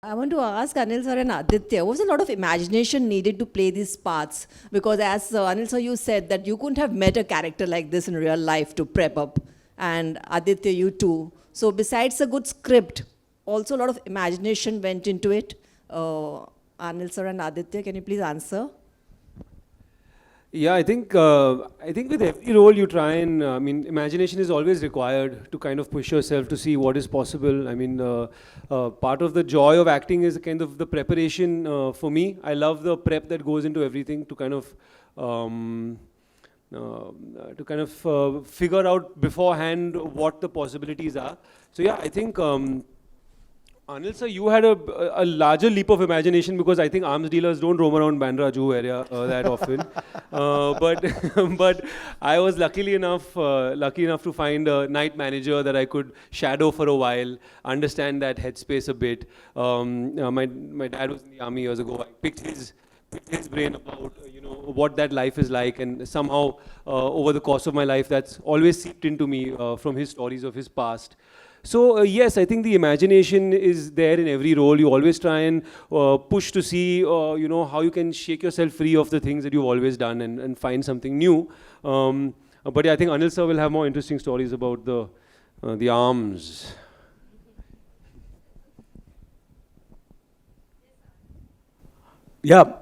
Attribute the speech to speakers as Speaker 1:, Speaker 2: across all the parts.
Speaker 1: I want to ask Anil sir and Aditya, was a lot of imagination needed to play these parts? Because as Anil sir, you said that you couldn't have met a character like this in real life to prep up. And Aditya, you too. So besides a good script, also a lot of imagination went into it. Anil sir and Aditya, can you please answer?
Speaker 2: Yeah, I think with every role you try and I mean, imagination is always required to kind of push yourself to see what is possible. I mean, part of the joy of acting is kind of the preparation for me. I love the prep that goes into everything um, to kind of figure out beforehand what the possibilities are. So yeah, I think. Anil sir, you had a larger leap of imagination because I think arms dealers don't roam around Bandra Juhu area that often. But but I was lucky enough to find a night manager that I could shadow for a while, understand that headspace a bit. My dad was in the army years ago. I picked his brain about what that life is like, and somehow over the course of my life, that's always seeped into me from his stories of his past. So yes, I think the imagination is there in every role. You always try and push to see, how you can shake yourself free of the things that you've always done and find something new. But yeah, I think Anil sir will have more interesting stories about the arms.
Speaker 3: Yeah,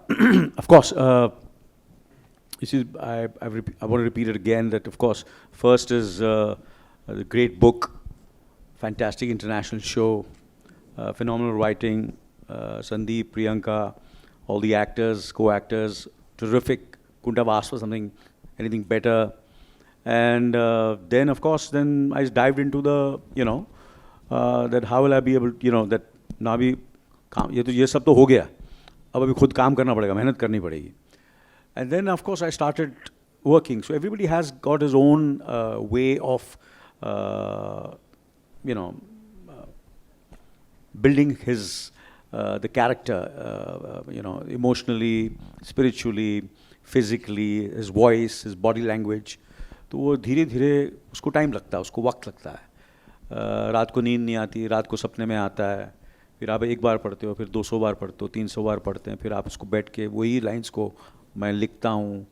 Speaker 3: of course. You see, I want to repeat it again that, of course, first is the great book, fantastic international show, phenomenal writing, Sandeep, Priyanka, all the actors, co-actors, terrific. Couldn't have asked for something, anything better. And then, of course, then I dived into the, that how will I be able, that ना भी काम ये सब तो हो गया. अब अभी खुद काम करना पड़ेगा, मेहनत करनी पड़ेगी. And then, of course, I started working. So everybody has got his own way of, building his the character, emotionally, spiritually, physically, his voice, his body language. तो वो धीरे धीरे उसको टाइम लगता है, उसको वक्त लगता है. रात को नींद नहीं आती, रात को सपने में आता है. फिर आप एक बार पढ़ते हो, फिर 200 बार पढ़ते हो, 300 बार पढ़ते हैं. फिर आप उसको बैठ के वही लाइंस को मैं लिखता हूँ,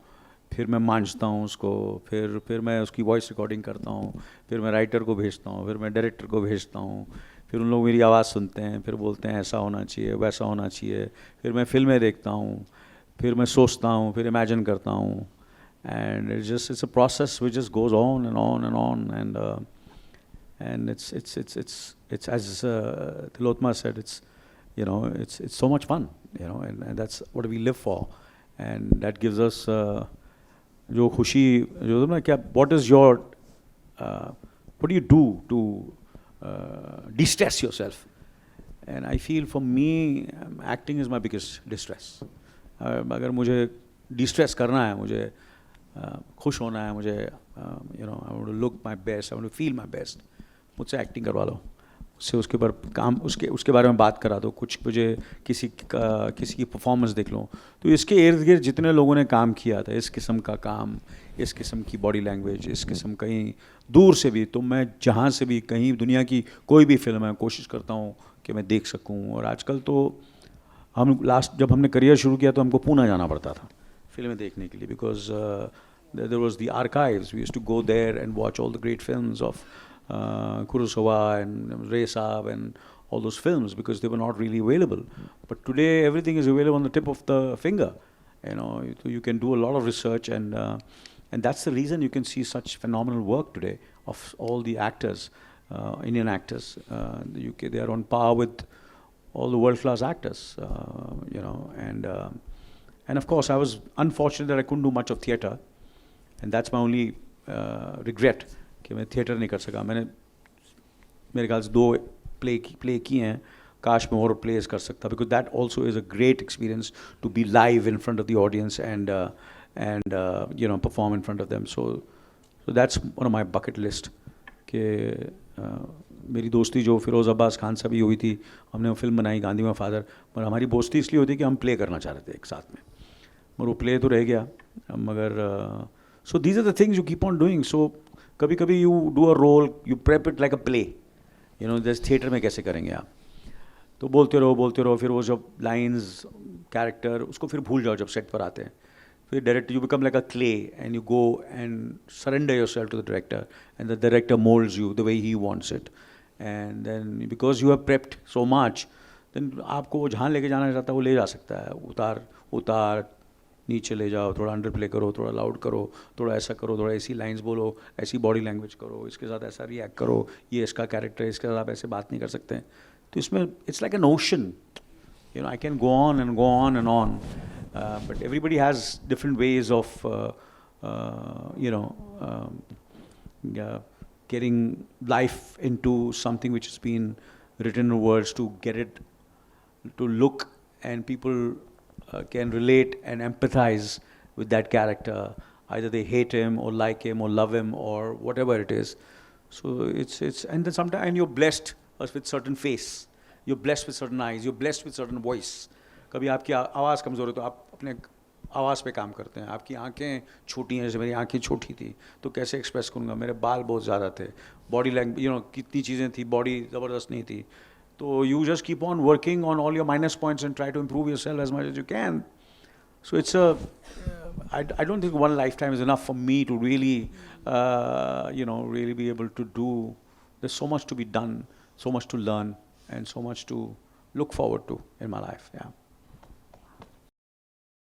Speaker 3: फिर मैं मांझता हूँ उसको, फिर मैं उसकी वॉइस रिकॉर्डिंग करता हूँ, फिर मैं राइटर को भेजता हूँ, फिर मैं डायरेक्टर को भेजता हूँ, फिर उन लोग मेरी आवाज़ सुनते हैं, फिर बोलते हैं ऐसा होना चाहिए, वैसा होना चाहिए. फिर मैं फिल्में देखता हूँ, फिर मैं सोचता हूँ, फिर इमेजिन करता हूँ. And it's a process which just goes on and on and on, and it's as Tilotma said, it's so much fun, and that's what we live for, and that gives us जो खुशी जो ना क्या, what do you do to de-stress yourself? And I feel for me acting is my biggest distress. अगर मुझे de-stress करना है, मुझे खुश होना है, मुझे I want to look my best, I want to feel my best, मुझसे एक्टिंग करवा लो, उससे उसके बारे में बात करा दो, कुछ मुझे किसी की परफॉर्मेंस देख लो. तो इसके इर्द गिर्द जितने लोगों ने काम किया था, इस किस्म का काम, इस किस्म की बॉडी लैंग्वेज, इस किस्म कहीं दूर से भी, तो मैं जहाँ से भी कहीं दुनिया की कोई भी फिल्म है कोशिश करता हूँ कि मैं देख सकूँ. और आजकल तो हम जब हमने करियर शुरू किया तो हमको पूना जाना पड़ता था फिल्में देखने के लिए, because there was the archives. We used to go there and watch all the great films of Kurosawa and Ray Saab and all those films, because they were not really available. But today everything is available on the tip of the finger. So you can do a lot of research, and that's the reason you can see such phenomenal work today of all the actors, Indian actors. The UK, they are on par with all the world-class actors, and of course I was unfortunate that I couldn't do much of theatre. And that's my only regret कि मैं theatre नहीं कर सका. मैंने मेरे ख्याल से 2 play किए हैं, काश मैं और प्लेस कर सकता, because that also is a great experience to be live in front of the audience and perform in front of them. So that's one of my bucket list. कि मेरी दोस्ती जो फिरोज़ अब्बास खान से भी हुई थी, हमने वो फिल्म बनाई गांधी माँ फादर, पर हमारी दोस्ती इसलिए होती कि हम प्ले करना चाह रहे थे एक साथ में, मगर वो प्ले तो रह गया. मगर so these are the things you keep on doing. So कभी-कभी you do a role, you prep it like a play. जैसे थिएटर में कैसे करेंगे आप. तो बोलते रहो, फिर वो जब लाइंस कैरेक्टर उसको फिर भूल जाओ जब सेट पर आते हैं. फिर director, you become like a clay and you go and surrender yourself to the director and the director moulds you the way he wants it. And then because you have prepped so much, then आपको वो जहाँ लेके जाना चाहता है वो ले जा सकता है. उतार नीचे ले जाओ, थोड़ा अंडर प्ले करो, थोड़ा लाउड करो, थोड़ा ऐसा करो, थोड़ा ऐसी लाइंस बोलो, ऐसी बॉडी लैंग्वेज करो, इसके साथ ऐसा रिएक्ट करो, ये इसका कैरेक्टर है, इसके साथ आप ऐसे बात नहीं कर सकते. तो इसमें it's like an ocean, you know, I can go on and go on and on, but everybody has different ways of you know getting life into something which has been written in words, to get it to look and people can relate and empathize with that character. Either they hate him or like him or love him or whatever it is. So it's and then sometimes and you're blessed with certain face, you're blessed with certain eyes, you're blessed with certain voice. कभी आपकी आवाज़ कमज़ोर है तो आप अपने आवाज़ पे काम करते हैं. आपकी आंखें छोटी हैं, जैसे मेरी आंखें छोटी थी तो कैसे एक्सप्रेस करूँगा. मेरे बाल बहुत ज़्यादा थे, बॉडी लैंग्वेज, यू नो, कितनी चीज़ें थी, बॉडी ज़बरदस्त नहीं थी. So you just keep on working on all your minus points and try to improve yourself as much as you can. So it's a, I don't think one lifetime is enough for me to really, you know, really be able to do. There's so much to be done, so much to learn, and so much to look forward to in my life. Yeah.